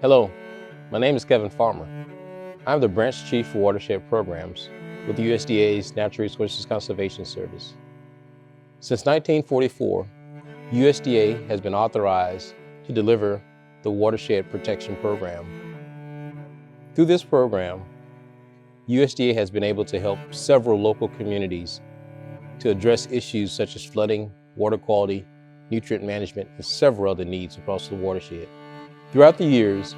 Hello, my name is Kevin Farmer. I'm the Branch Chief for Watershed Programs with the USDA's Natural Resources Conservation Service. Since 1944, USDA has been authorized to deliver the Watershed Protection Program. Through this program, USDA has been able to help several local communities to address issues such as flooding, water quality, nutrient management, and several other needs across the watershed. Throughout the years,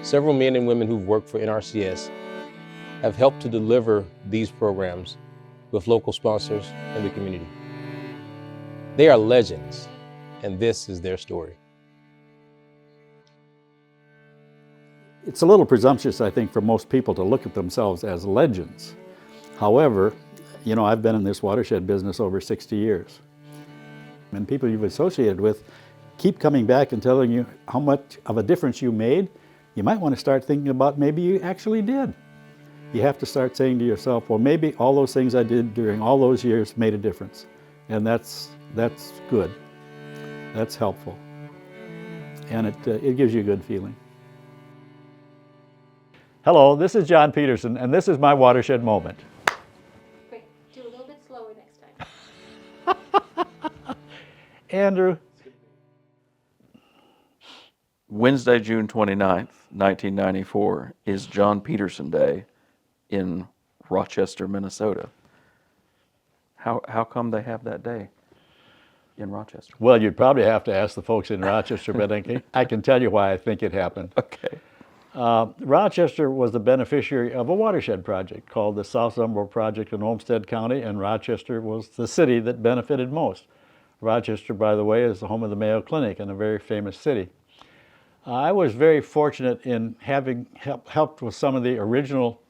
several men and women who've worked for NRCS have helped to deliver these programs with local sponsors and the community. They are legends, and this is their story. It's a little presumptuous, I think, for most people to look at themselves as legends. However, I've been in this watershed business over 60 years. And people you've associated with keep coming back and telling you how much of a difference you made. You might want to start thinking about maybe you actually did. You have to start saying to yourself, well, maybe all those things I did during all those years made a difference. And that's good. That's helpful. And it gives you a good feeling. Hello, this is John Peterson, and this is my watershed moment. Wait, do a little bit slower next time. Andrew. Wednesday, June 29th, 1994 is John Peterson Day in Rochester, Minnesota. How come they have that day in Rochester? Well, you'd probably have to ask the folks in Rochester, but I can tell you why I think it happened. Okay. Rochester was the beneficiary of a watershed project called the South Zumbro Project in Olmsted County, and Rochester was the city that benefited most. Rochester, by the way, is the home of the Mayo Clinic and a very famous city. I was very fortunate in having helped with some of the original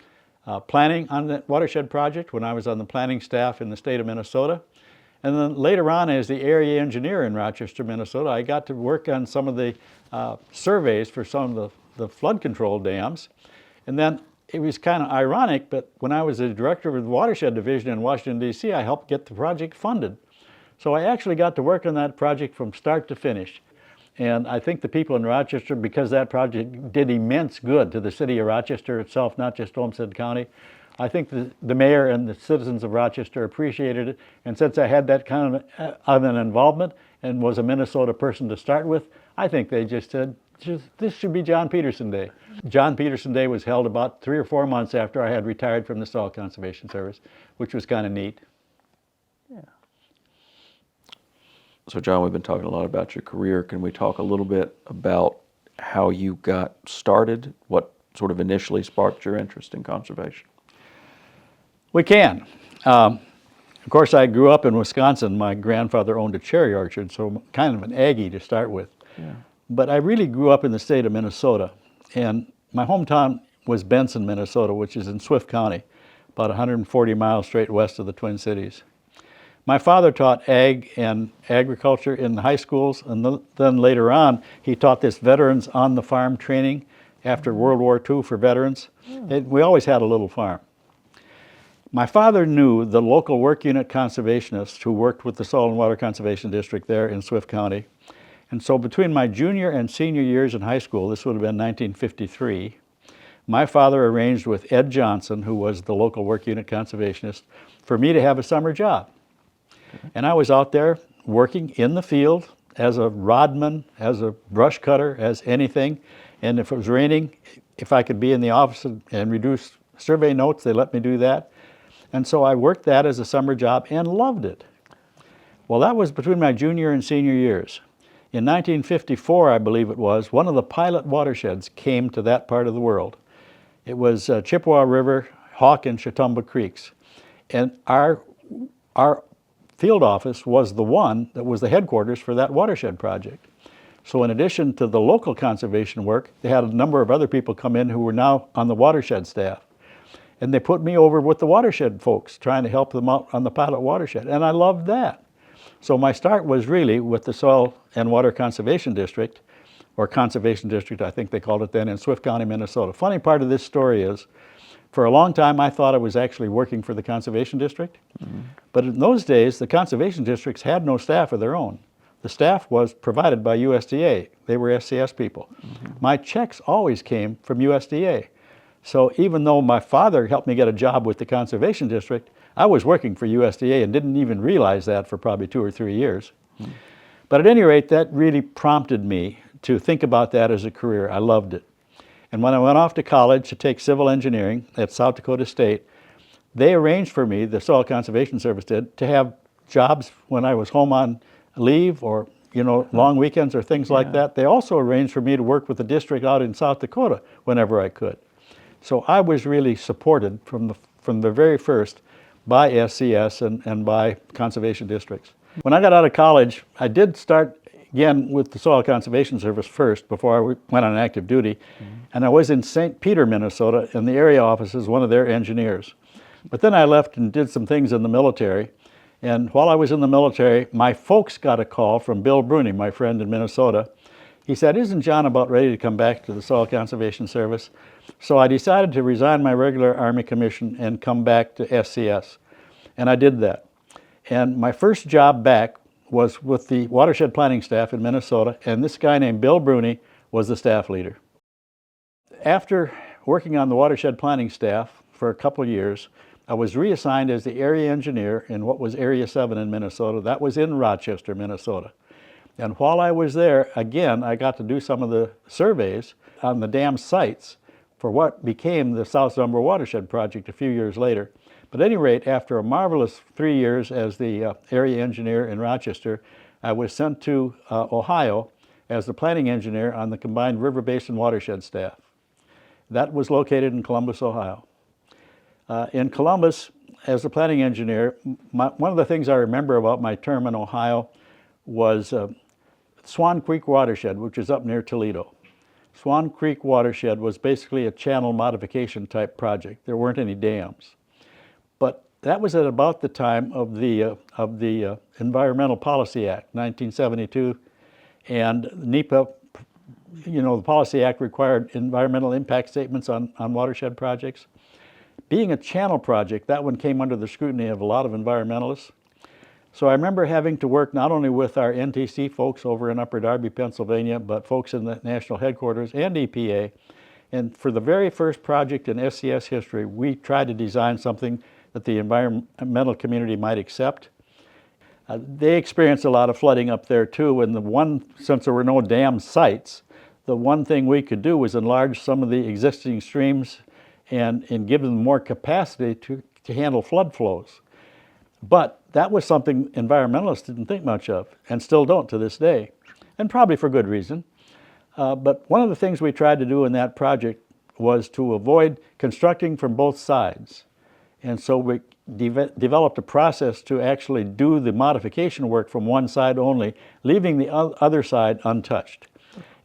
planning on that watershed project when I was on the planning staff in the state of Minnesota. And then later on, as the area engineer in Rochester, Minnesota, I got to work on some of the surveys for some of the flood control dams. And then it was kind of ironic, but when I was the director of the watershed division in Washington, D.C., I helped get the project funded. So I actually got to work on that project from start to finish. And I think the people in Rochester, because that project did immense good to the city of Rochester itself, not just Olmsted County, I think the mayor and the citizens of Rochester appreciated it. And since I had that kind of an involvement and was a Minnesota person to start with, I think they just said, this should be John Peterson Day. John Peterson Day was held about 3 or 4 months after I had retired from the Soil Conservation Service, which was kind of neat. Yeah. So John, we've been talking a lot about your career. Can we talk a little bit about how you got started? What sort of initially sparked your interest in conservation? We can. Of course, I grew up in Wisconsin. My grandfather owned a cherry orchard, so I'm kind of an Aggie to start with. Yeah. But I really grew up in the state of Minnesota. And my hometown was Benson, Minnesota, which is in Swift County, about 140 miles straight west of the Twin Cities. My father taught ag and agriculture in the high schools, and then later on, he taught this veterans on the farm training after World War II for veterans. We always had a little farm. My father knew the local work unit conservationists who worked with the Soil and Water Conservation District there in Swift County. And so between my junior and senior years in high school, this would have been 1953, my father arranged with Ed Johnson, who was the local work unit conservationist, for me to have a summer job. And I was out there working in the field as a rodman, as a brush cutter, as anything. And if it was raining, if I could be in the office and reduce survey notes, they let me do that. And so I worked that as a summer job and loved it. Well, that was between my junior and senior years. In 1954, I believe it was, one of the pilot watersheds came to that part of the world. It was Chippewa River, Hawk, and Chatumba Creeks. And our field office was the one that was the headquarters for that watershed project. So in addition to the local conservation work, they had a number of other people come in who were now on the watershed staff. And they put me over with the watershed folks, trying to help them out on the pilot watershed. And I loved that. So my start was really with the Soil and Water Conservation District, or Conservation District, I think they called it then, in Swift County, Minnesota. Funny part of this story is, for a long time I thought I was actually working for the Conservation District. Mm-hmm. But in those days, the Conservation Districts had no staff of their own. the staff was provided by USDA. They were SCS people. My checks always came from USDA. So even though my father helped me get a job with the Conservation District, I was working for USDA and didn't even realize that for probably 2 or 3 years. But at any rate, that really prompted me to think about that as a career. I loved it. And when I went off to college to take civil engineering at South Dakota State, they arranged for me, the Soil Conservation Service did, to have jobs when I was home on leave or long weekends or things like that. They also arranged for me to work with the district out in South Dakota whenever I could. So I was really supported from the very first by SCS and by conservation districts. When I got out of college, I did start again with the Soil Conservation Service first before I went on active duty. And I was in St. Peter, Minnesota, in the area office as one of their engineers. But then I left and did some things in the military. And while I was in the military, my folks got a call from Bill Bruni, my friend in Minnesota. He said, "Isn't John about ready to come back to the Soil Conservation Service?" So I decided to resign my regular Army commission and come back to SCS. And I did that. And my first job back was with the watershed planning staff in Minnesota, and this guy named Bill Bruni was the staff leader. After working on the watershed planning staff for a couple of years, I was reassigned as the area engineer in what was Area 7 in Minnesota. That was in Rochester, Minnesota. And while I was there, again, I got to do some of the surveys on the dam sites for what became the South Zumbro Watershed Project a few years later. But at any rate, after a marvelous 3 years as the area engineer in Rochester, I was sent to Ohio as the planning engineer on the Combined River Basin Watershed staff. That was located in Columbus, Ohio. In Columbus, as the planning engineer, one of the things I remember about my term in Ohio was Swan Creek Watershed, which is up near Toledo. Swan Creek Watershed was basically a channel modification type project. There weren't any dams. But that was at about the time of the Environmental Policy Act, 1972, and NEPA. The Policy Act required environmental impact statements on watershed projects. Being a channel project, that one came under the scrutiny of a lot of environmentalists. So I remember having to work not only with our NTC folks over in Upper Darby, Pennsylvania, but folks in the national headquarters and EPA. And for the very first project in SCS history, we tried to design something that the environmental community might accept. They experienced a lot of flooding up there too, and since there were no dam sites, the one thing we could do was enlarge some of the existing streams and give them more capacity to handle flood flows. But that was something environmentalists didn't think much of, and still don't to this day, and probably for good reason. But one of the things we tried to do in that project was to avoid constructing from both sides. And so we developed a process to actually do the modification work from one side only, leaving the other side untouched.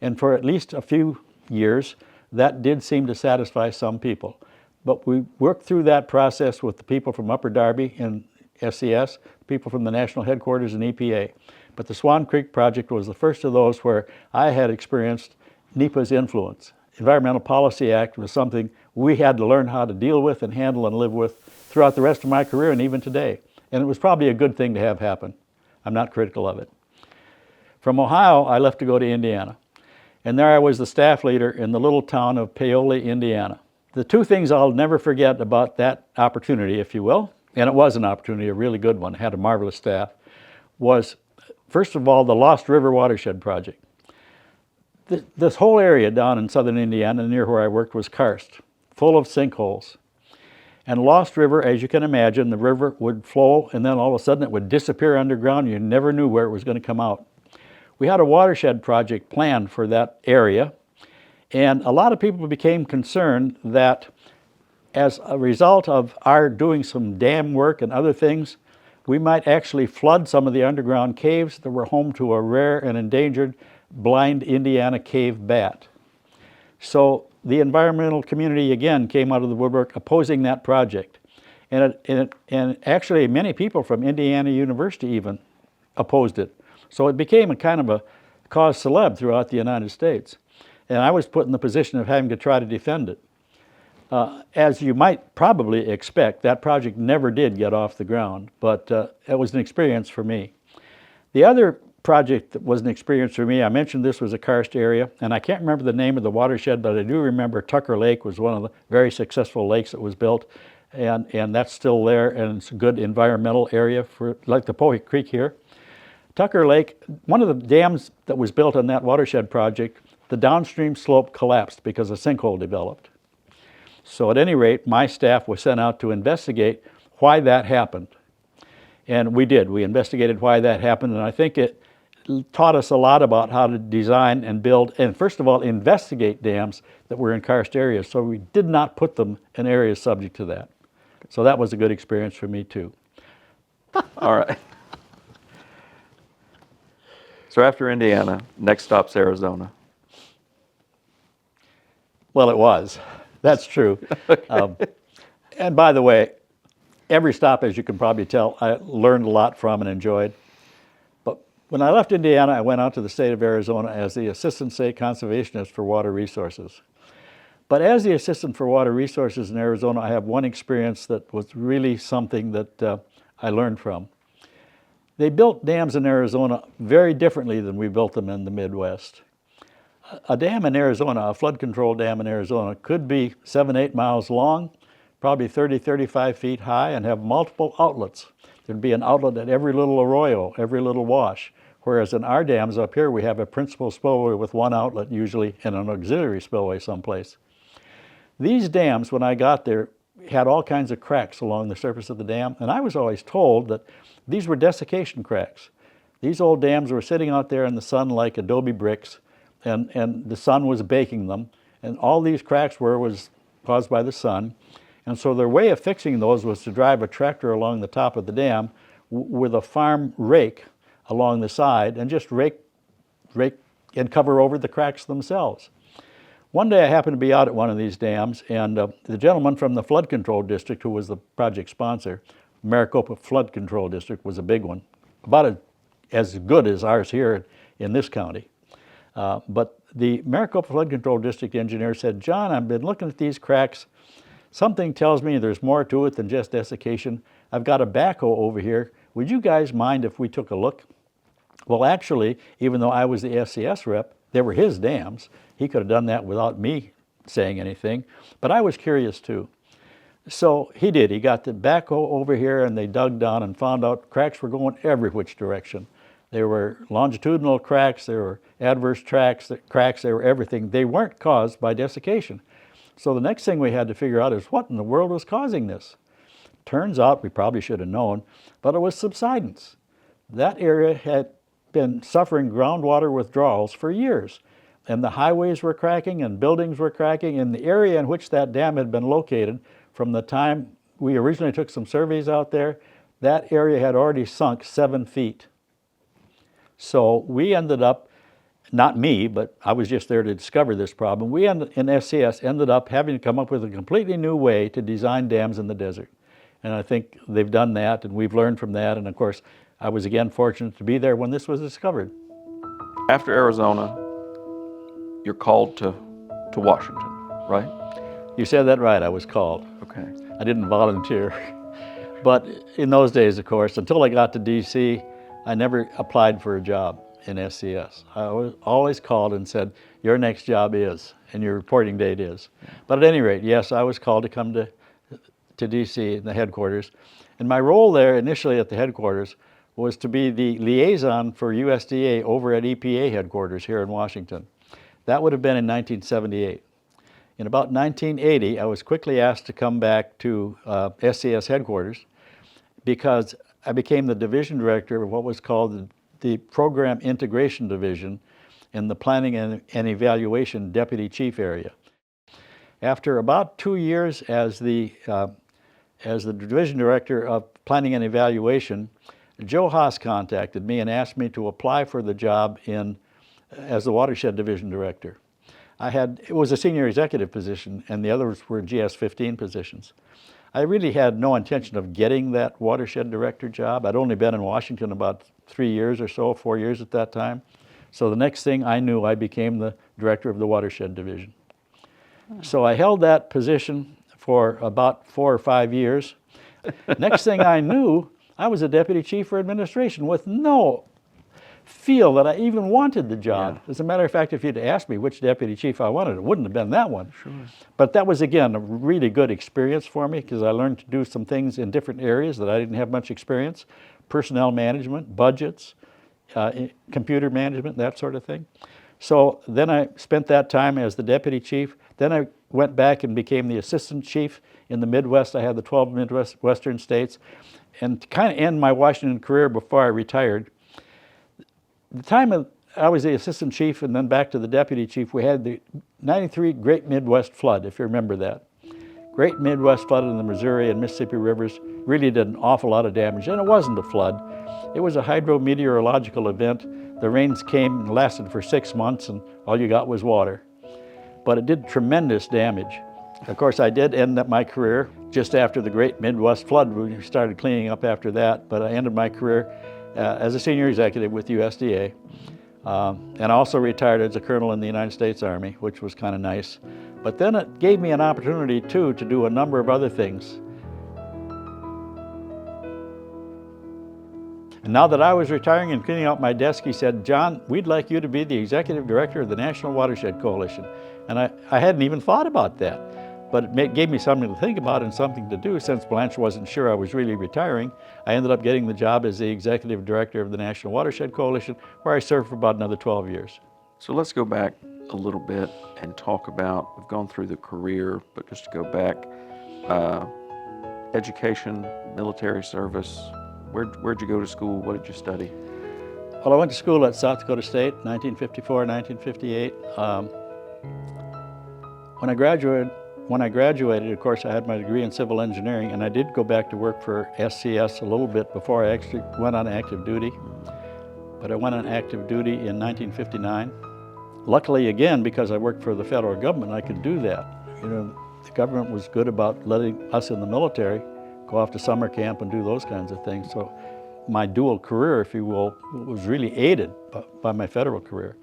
And for at least a few years, that did seem to satisfy some people. But we worked through that process with the people from Upper Darby and SCS, people from the national headquarters and EPA. But the Swan Creek project was the first of those where I had experienced NEPA's influence. Environmental Policy Act was something we had to learn how to deal with and handle and live with throughout the rest of my career and even today. And it was probably a good thing to have happen. I'm not critical of it. From Ohio, I left to go to Indiana. And there I was the staff leader in the little town of Paoli, Indiana. The two things I'll never forget about that opportunity, if you will, and it was an opportunity, a really good one, had a marvelous staff, was first of all the Lost River Watershed Project. This whole area down in southern Indiana near where I worked was karst, full of sinkholes. And Lost River, as you can imagine, the river would flow and then all of a sudden it would disappear underground. You never knew where it was going to come out. We had a watershed project planned for that area, and a lot of people became concerned that as a result of our doing some dam work and other things, we might actually flood some of the underground caves that were home to a rare and endangered blind Indiana cave bat. So the environmental community again came out of the woodwork opposing that project. And actually many people from Indiana University even opposed it. So it became a kind of a cause célèbre throughout the United States. And I was put in the position of having to try to defend it. As you might probably expect, that project never did get off the ground, but it was an experience for me. The other project that was an experience for me. I mentioned this was a karst area, and I can't remember the name of the watershed, but I do remember Tucker Lake was one of the very successful lakes that was built, and that's still there, and it's a good environmental area for, like the Pohick Creek here. Tucker Lake, one of the dams that was built on that watershed project, the downstream slope collapsed because a sinkhole developed. So at any rate, my staff was sent out to investigate why that happened. And we did. We investigated why that happened, and I think it taught us a lot about how to design and build, and first of all, investigate dams that were in karst areas. So we did not put them in areas subject to that. So that was a good experience for me too. All right. So after Indiana, next stop's Arizona. Well, it was. That's true. And by the way, every stop, as you can probably tell, I learned a lot from and enjoyed. But when I left Indiana, I went out to the state of Arizona as the Assistant State Conservationist for Water Resources. But as the Assistant for Water Resources in Arizona, I have one experience that was really something that I learned from. They built dams in Arizona very differently than we built them in the Midwest. A dam in Arizona, a flood control dam in Arizona, could be 7, 8 miles long, probably 30, 35 feet high, and have multiple outlets. There'd be an outlet at every little arroyo, every little wash. Whereas in our dams up here, we have a principal spillway with one outlet usually and an auxiliary spillway someplace. These dams, when I got there, had all kinds of cracks along the surface of the dam, and I was always told that these were desiccation cracks. These old dams were sitting out there in the sun like adobe bricks, and the sun was baking them, and all these cracks was caused by the sun. And so their way of fixing those was to drive a tractor along the top of the dam with a farm rake along the side and just rake and cover over the cracks themselves. One day I happened to be out at one of these dams, and the gentleman from the flood control district, who was the project sponsor, Maricopa Flood Control District was a big one, about as good as ours here in this county. But the Maricopa Flood Control District engineer said, "John, I've been looking at these cracks. Something tells me there's more to it than just desiccation. I've got a backhoe over here. Would you guys mind if we took a look?" Well, actually, even though I was the SCS rep, they were his dams. He could have done that without me saying anything, but I was curious too. So he did. He got the backhoe over here, and they dug down and found out cracks were going every which direction. There were longitudinal cracks, there were adverse cracks, they were everything. They weren't caused by desiccation. So the next thing we had to figure out is what in the world was causing this? Turns out, we probably should have known, but it was subsidence. That area had been suffering groundwater withdrawals for years, and the highways were cracking and buildings were cracking. In the area in which that dam had been located, from the time we originally took some surveys out there, that area had already sunk 7 feet. So we ended up, not me, but I was just there to discover this problem. We in SCS ended up having to come up with a completely new way to design dams in the desert. And I think they've done that, and we've learned from that. And of course, I was again fortunate to be there when this was discovered. After Arizona, you're called to Washington, right? You said that right, I was called. Okay. I didn't volunteer. But in those days, of course, until I got to DC, I never applied for a job in SCS. I was always called and said, "Your next job is, and your reporting date is." But at any rate, yes, I was called to come to DC in the headquarters. And my role there initially at the headquarters was to be the liaison for USDA over at EPA headquarters here in Washington. That would have been in 1978. In about 1980, I was quickly asked to come back to SCS headquarters because I became the division director of what was called the Program Integration Division in the Planning and Evaluation Deputy Chief area. After about 2 years as the division director of Planning and Evaluation, Joe Haas contacted me and asked me to apply for the job as the Watershed Division Director. It was a senior executive position, and the others were GS-15 positions. I really had no intention of getting that Watershed Director job. I'd only been in Washington about 3 years or so, 4 years at that time. So the next thing I knew, I became the director of the Watershed Division. So I held that position for about 4 or 5 years. Next thing I knew, I was a deputy chief for administration with no feel that I even wanted the job. Yeah. As a matter of fact, if you'd asked me which deputy chief I wanted, it wouldn't have been that one. Sure. But that was, again, a really good experience for me because I learned to do some things in different areas that I didn't have much experience. Personnel management, budgets, computer management, that sort of thing. So then I spent that time as the deputy chief. Then I went back and became the assistant chief in the Midwest. I had the 12 Midwestern states. And to kind of end my Washington career before I retired, the time I was the assistant chief and then back to the deputy chief, we had the 93 Great Midwest Flood, if you remember that. Great Midwest Flood in the Missouri and Mississippi rivers really did an awful lot of damage. And it wasn't a flood. It was a hydrometeorological event. The rains came and lasted for 6 months and all you got was water. But it did tremendous damage. Of course, I did end up my career just after the Great Midwest Flood. We started cleaning up after that, but I ended my career as a senior executive with USDA. And I also retired as a colonel in the United States Army, which was kind of nice. But then it gave me an opportunity, too, to do a number of other things. And now that I was retiring and cleaning out my desk, he said, "John, we'd like you to be the executive director of the National Watershed Coalition." And I hadn't even thought about that. But it gave me something to think about and something to do. Since Blanche wasn't sure I was really retiring, I ended up getting the job as the executive director of the National Watershed Coalition, where I served for about another 12 years. So let's go back a little bit and talk about, we've gone through the career, but just to go back, education, military service, where'd you go to school? What did you study? Well, I went to school at South Dakota State, 1954, 1958. When I graduated, of course, I had my degree in civil engineering, and I did go back to work for SCS a little bit before I actually went on active duty. But I went on active duty in 1959. Luckily, again, because I worked for the federal government, I could do that. You know, the government was good about letting us in the military go off to summer camp and do those kinds of things. So my dual career, if you will, was really aided by my federal career.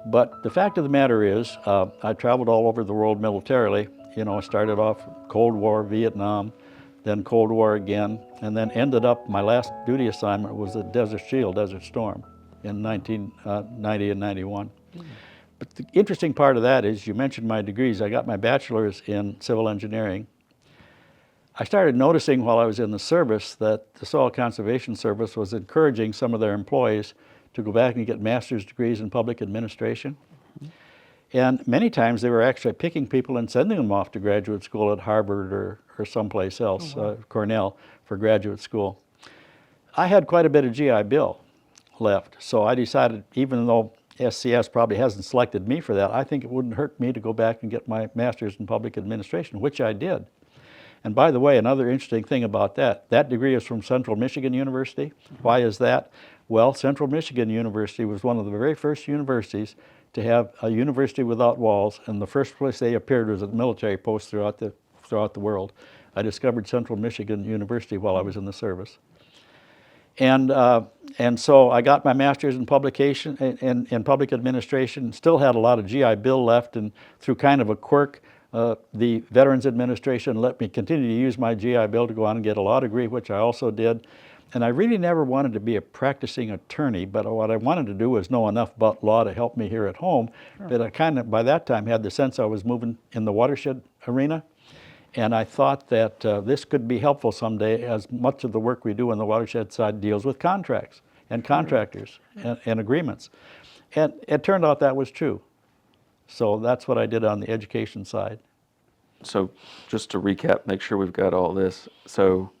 But the fact of the matter is, I traveled all over the world militarily. You know, I started off Cold War, Vietnam, then Cold War again, and then ended up, my last duty assignment was the Desert Shield, Desert Storm in 1990 and 91. But the interesting part of that is, you mentioned my degrees. I got my bachelor's in civil engineering. I started noticing while I was in the service that the Soil Conservation Service was encouraging some of their employees to go back and get master's degrees in public administration. And many times they were actually picking people and sending them off to graduate school at Harvard or someplace else, Cornell, for graduate school. I had quite a bit of GI Bill left, so I decided, even though SCS probably hasn't selected me for that, I think it wouldn't hurt me to go back and get my master's in public administration, which I did. And by the way, another interesting thing about that degree is from Central Michigan University. Why is that? Well, Central Michigan University was one of the very first universities to have a university without walls, and the first place they appeared was at military posts throughout the world. I discovered Central Michigan University while I was in the service. And so I got my master's in publication in public administration, still had a lot of GI Bill left, and through kind of a quirk, the Veterans Administration let me continue to use my GI Bill to go on and get a law degree, which I also did. And I really never wanted to be a practicing attorney, but what I wanted to do was know enough about law to help me here at home. But I kind of, by that time, had the sense I was moving in the watershed arena. And I thought that this could be helpful someday, as much of the work we do on the watershed side deals with contracts and contractors and agreements. And it turned out that was true. So that's what I did on the education side. So just to recap, make sure we've got all this. So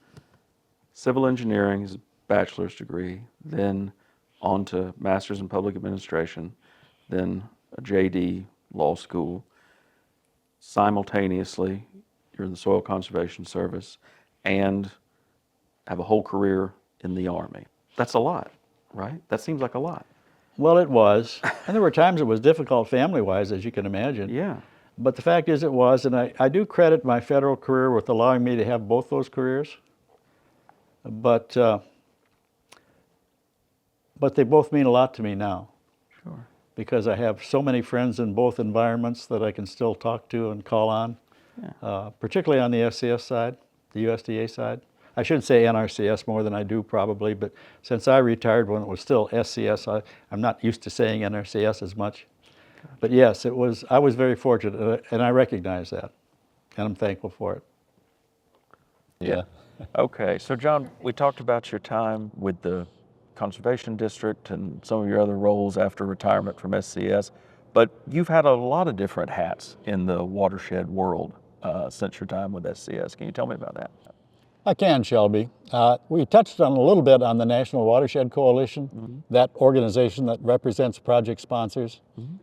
civil engineering is a bachelor's degree, then on to master's in public administration, then a JD law school. Simultaneously, you're in the Soil Conservation Service and have a whole career in the Army. That's a lot, right? That seems like a lot. Well, it was. And there were times it was difficult family-wise, as you can imagine. Yeah. But the fact is it was, and I do credit my federal career with allowing me to have both those careers. But they both mean a lot to me now. Sure. Because I have so many friends in both environments that I can still talk to and call on, particularly on the SCS side, the USDA side. I should say NRCS more than I do probably, but since I retired when it was still SCS, I'm not used to saying NRCS as much. But yes, I was very fortunate, and I recognize that, and I'm thankful for it. Yeah. Okay, so John, we talked about your time with the Conservation District and some of your other roles after retirement from SCS, but you've had a lot of different hats in the watershed world since your time with SCS. Can you tell me about that? I can, Shelby. We touched on a little bit on the National Watershed Coalition, that organization that represents project sponsors.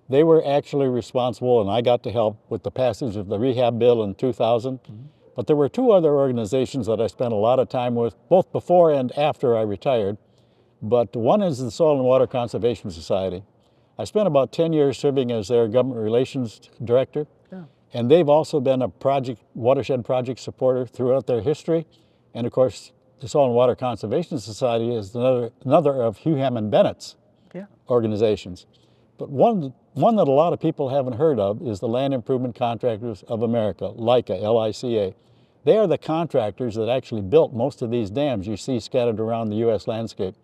They were actually responsible, and I got to help with the passage of the rehab bill in 2000. But there were two other organizations that I spent a lot of time with, both before and after I retired. But one is the Soil and Water Conservation Society. I spent about 10 years serving as their government relations director. And they've also been a watershed project supporter throughout their history. And of course, the Soil and Water Conservation Society is another of Hugh Hammond Bennett's organizations. But one that a lot of people haven't heard of is the Land Improvement Contractors of America, LICA, L-I-C-A. They are the contractors that actually built most of these dams you see scattered around the U.S. landscape.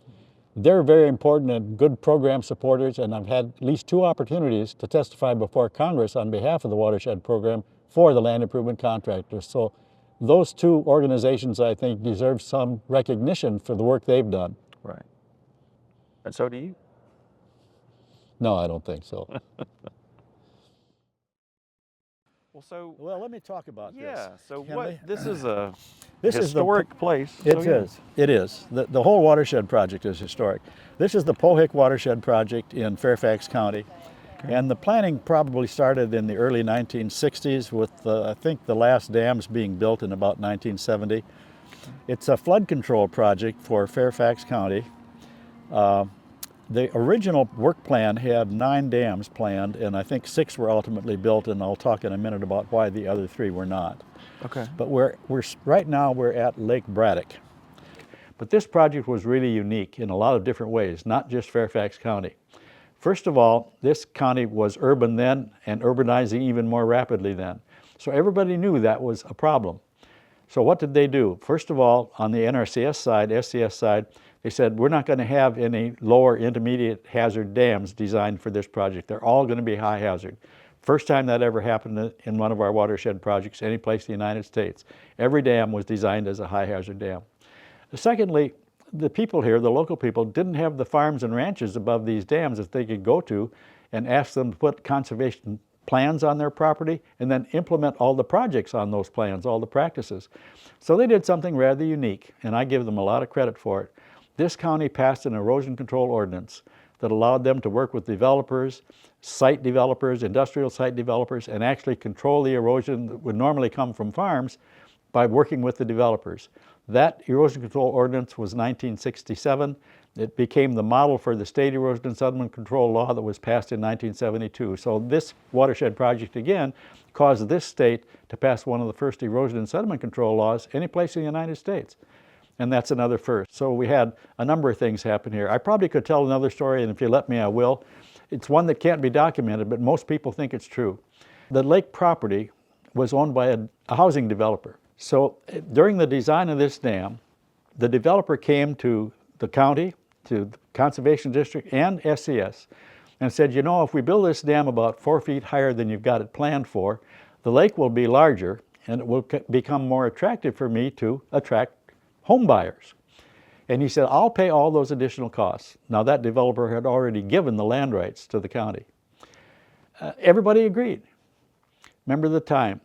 They're very important and good program supporters, and I've had at least 2 opportunities to testify before Congress on behalf of the Watershed Program for the Land Improvement Contractors. So those 2 organizations, I think, deserve some recognition for the work they've done. Right. And so do you? No, I don't think so. Well, let me talk about yeah, so Can this is a This is the historic place. It so yeah. is. It is. The whole watershed project is historic. This is the Pohick Watershed Project in Fairfax County. And the planning probably started in the early 1960s with, I think, the last dams being built in about 1970. It's a flood control project for Fairfax County. The original work plan had 9 dams planned, and I think 6 were ultimately built, and I'll talk in a minute about why the other 3 were not. Okay. But right now we're at Lake Braddock. But this project was really unique in a lot of different ways, not just Fairfax County. First of all, this county was urban then and urbanizing even more rapidly then. So everybody knew that was a problem. So what did they do? First of all, on the NRCS side, SCS side, they said, we're not going to have any lower intermediate hazard dams designed for this project. They're all going to be high hazard. First time that ever happened in one of our watershed projects, any place in the United States. Every dam was designed as a high hazard dam. Secondly, the people here, the local people, didn't have the farms and ranches above these dams that they could go to and ask them to put conservation plans on their property and then implement all the projects on those plans, all the practices. So they did something rather unique, and I give them a lot of credit for it. This county passed an erosion control ordinance that allowed them to work with developers, site developers, industrial site developers, and actually control the erosion that would normally come from farms by working with the developers. That erosion control ordinance was 1967. It became the model for the state erosion and sediment control law that was passed in 1972. So this watershed project, again, caused this state to pass one of the first erosion and sediment control laws any place in the United States. And that's another first. So we had a number of things happen here. I probably could tell another story, and if you let me, I will. It's one that can't be documented, but most people think it's true. The lake property was owned by a housing developer. So during the design of this dam, the developer came to the county, to the Conservation District and SCS, and said, you know, if we build this dam about 4 feet higher than you've got it planned for, the lake will be larger and it will become more attractive for me to attract home buyers. And he said, I'll pay all those additional costs. Now that developer had already given the land rights to the county. Everybody agreed. Remember the time,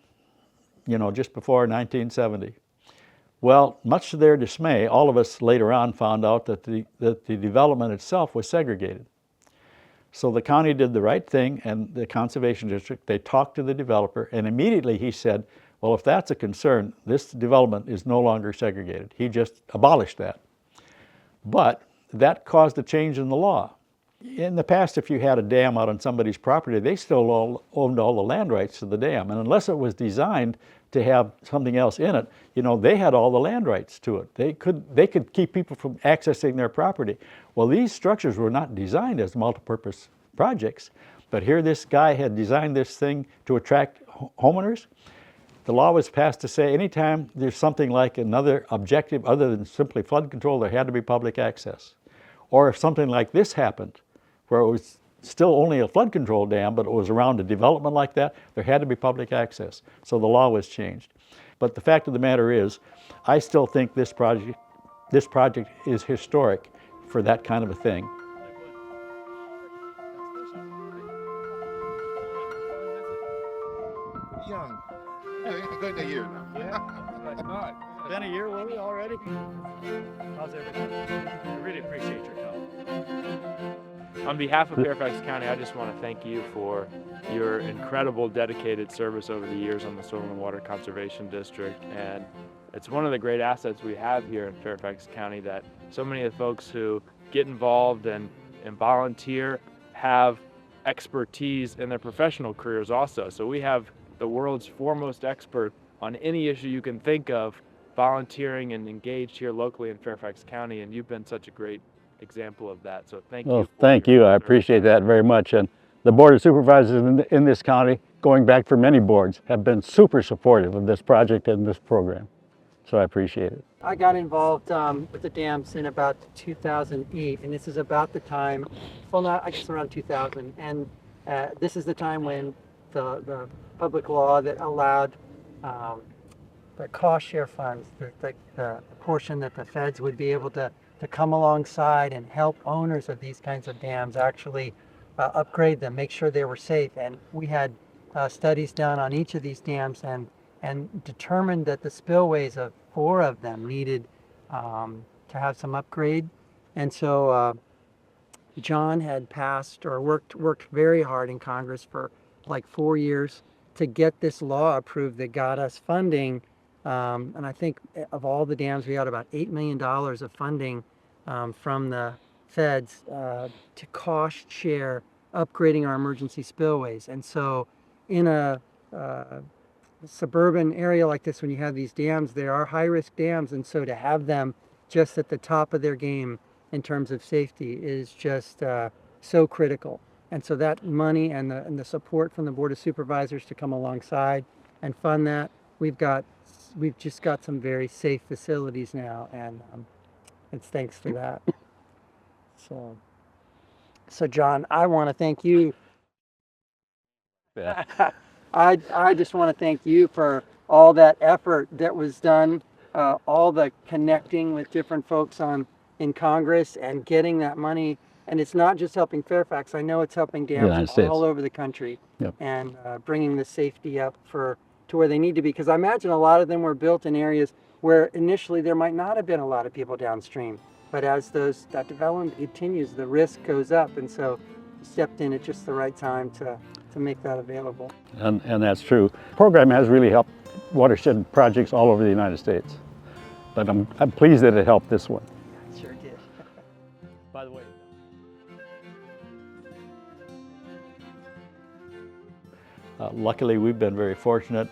you know, just before 1970. Well, much to their dismay, all of us later on found out that the development itself was segregated. So the county did the right thing, and the Conservation District, they talked to the developer, and immediately he said, well, if that's a concern, this development is no longer segregated. He just abolished that. But that caused a change in the law. In the past, if you had a dam out on somebody's property, they still all owned all the land rights to the dam. And unless it was designed to have something else in it, you know, they had all the land rights to it. They could keep people from accessing their property. Well, these structures were not designed as multipurpose projects, but here this guy had designed this thing to attract homeowners. The law was passed to say anytime there's something like another objective other than simply flood control, there had to be public access. Or if something like this happened, where it was still only a flood control dam, but it was around a development like that, there had to be public access. So the law was changed. But the fact of the matter is, I still think this project is historic for that kind of a thing. Young. Going to year now. Yeah, been a year, Willie, already? How's everything? I really appreciate your help. On behalf of Fairfax County, I just want to thank you for your incredible dedicated service over the years on the Soil and Water Conservation District. And it's one of the great assets we have here in Fairfax County that so many of the folks who get involved and volunteer have expertise in their professional careers also. So we have the world's foremost expert on any issue you can think of volunteering and engaged here locally in Fairfax County, and you've been such a great example of that. So thank you. Well, thank you. I appreciate that very much. And the Board of Supervisors in this county, going back for many boards, have been super supportive of this project and this program. So I appreciate it. I got involved with the dams in about 2008, and this is about the time, well, not, I guess around 2000, and this is the time when the public law that allowed the cost share funds, the portion that the feds would be able to come alongside and help owners of these kinds of dams actually upgrade them, make sure they were safe. And we had studies done on each of these dams and determined that the spillways of 4 of them needed to have some upgrade. And so John had passed or worked very hard in Congress for like 4 years to get this law approved that got us funding. And I think of all the dams, we got about $8 million of funding from the feds to cost share upgrading our emergency spillways. And so in a suburban area like this, when you have these dams, they are high-risk dams, and so to have them just at the top of their game in terms of safety is just so critical. And so that money and the support from the Board of Supervisors to come alongside and fund that, we've just got some very safe facilities now, and it's thanks to that. So John, I want to thank you. Yeah. I just want to thank you for all that effort that was done, all the connecting with different folks in Congress and getting that money. And it's not just helping Fairfax. I know it's helping dams all over the country. Yep. And bringing the safety up to where they need to be. Because I imagine a lot of them were built in areas where initially there might not have been a lot of people downstream. But as that development continues, the risk goes up. And so you stepped in at just the right time to make that available. And that's true. The program has really helped watershed projects all over the United States. But I'm pleased that it helped this one. It sure did. By the way, luckily we've been very fortunate.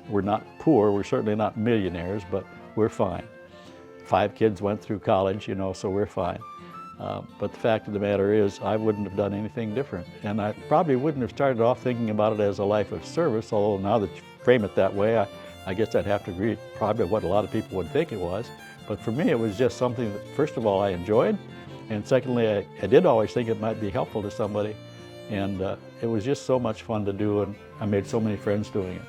We're not poor, we're certainly not millionaires, but we're fine. 5 kids went through college, so we're fine. But the fact of the matter is, I wouldn't have done anything different. And I probably wouldn't have started off thinking about it as a life of service, although now that you frame it that way, I guess I'd have to agree probably what a lot of people would think it was. But for me, it was just something that, first of all, I enjoyed, and secondly, I did always think it might be helpful to somebody. And it was just so much fun to do, and I made so many friends doing it.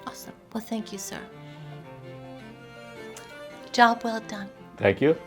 Awesome. Well, thank you, sir. Job well done. Thank you.